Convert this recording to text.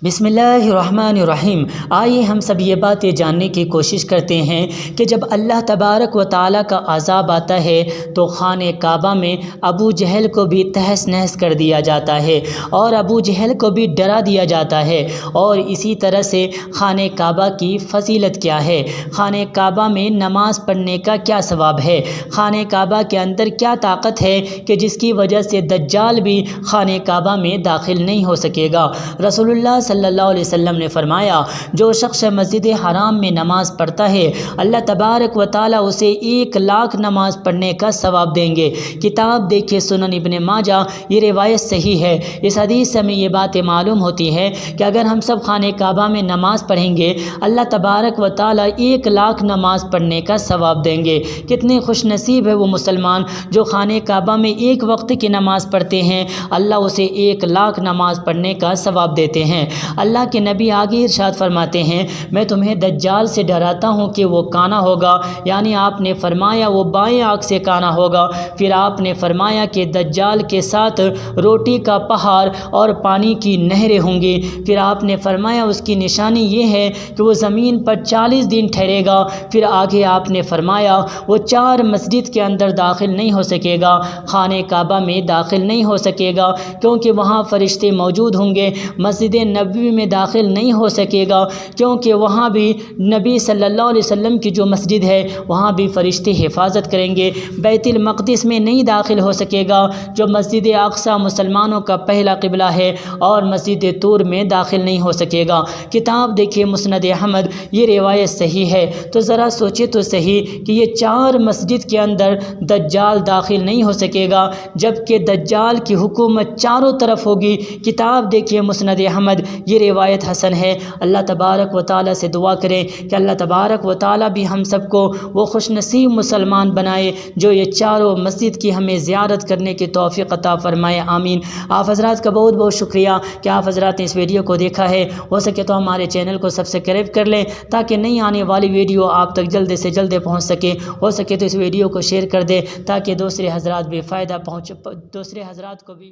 بسم اللہ الرحمن الرحیم۔ آئیے ہم سب یہ باتیں جاننے کی کوشش کرتے ہیں کہ جب اللہ تبارک و تعالیٰ کا عذاب آتا ہے تو خانہ کعبہ میں ابو جہل کو بھی تہس نہس کر دیا جاتا ہے اور ابو جہل کو بھی ڈرا دیا جاتا ہے۔ اور اسی طرح سے خانہ کعبہ کی فضیلت کیا ہے، خانہ کعبہ میں نماز پڑھنے کا کیا ثواب ہے، خانہ کعبہ کے اندر کیا طاقت ہے کہ جس کی وجہ سے دجال بھی خانہ کعبہ میں داخل نہیں ہو سکے گا۔ رسول اللہ صلی اللہ علیہ وسلم نے فرمایا، جو شخص مسجد حرام میں نماز پڑھتا ہے اللہ تبارک و تعالیٰ اسے 1,00,000 نماز پڑھنے کا ثواب دیں گے۔ کتاب دیکھیے سنن ابن ماجہ، یہ روایت صحیح ہے۔ اس حدیث سے ہمیں یہ باتیں معلوم ہوتی ہے کہ اگر ہم سب خانہ کعبہ میں نماز پڑھیں گے اللہ تبارک و تعالیٰ 1,00,000 نماز پڑھنے کا ثواب دیں گے۔ کتنے خوش نصیب ہے وہ مسلمان جو خانہ کعبہ میں ایک وقت کی نماز پڑھتے ہیں، اللہ اسے 1,00,000 نماز پڑھنے کا ثواب دیتے ہیں۔ اللہ کے نبی آگے ارشاد فرماتے ہیں، میں تمہیں دجال سے ڈراتا ہوں کہ وہ کانا ہوگا، یعنی آپ نے فرمایا وہ بائیں آنکھ سے کانا ہوگا۔ پھر آپ نے فرمایا کہ دجال کے ساتھ روٹی کا پہاڑ اور پانی کی نہریں ہوں گی۔ پھر آپ نے فرمایا اس کی نشانی یہ ہے کہ وہ زمین پر 40 دن ٹھہرے گا۔ پھر آگے آپ نے فرمایا وہ 4 مسجد کے اندر داخل نہیں ہو سکے گا، خانہ کعبہ میں داخل نہیں ہو سکے گا کیونکہ وہاں فرشتے موجود ہوں گے۔ مسجد نبوی میں داخل نہیں ہو سکے گا کیونکہ وہاں بھی نبی صلی اللہ علیہ وسلم کی جو مسجد ہے وہاں بھی فرشتے حفاظت کریں گے۔ بیت المقدس میں نہیں داخل ہو سکے گا جو مسجد اقصی مسلمانوں کا پہلا قبلہ ہے، اور مسجد طور میں داخل نہیں ہو سکے گا۔ کتاب دیکھیے مسند احمد، یہ روایت صحیح ہے۔ تو ذرا سوچے تو صحیح کہ یہ 4 مسجد کے اندر دجال داخل نہیں ہو سکے گا جبکہ دجال کی حکومت چاروں طرف ہوگی۔ کتاب دیکھیے مسند احمد، یہ روایت حسن ہے۔ اللہ تبارک و تعالیٰ سے دعا کریں کہ اللہ تبارک و تعالیٰ بھی ہم سب کو وہ خوش نصیب مسلمان بنائے جو یہ چاروں مسجد کی ہمیں زیارت کرنے کی توفیق عطا فرمائے، آمین۔ آپ حضرات کا بہت بہت شکریہ کہ آپ حضرات نے اس ویڈیو کو دیکھا ہے۔ ہو سکے تو ہمارے چینل کو سبسکرائب کر لیں تاکہ نئی آنے والی ویڈیو آپ تک جلد سے جلد پہنچ سکے۔ ہو سکے تو اس ویڈیو کو شیئر کر دیں تاکہ دوسرے حضرات کو بھی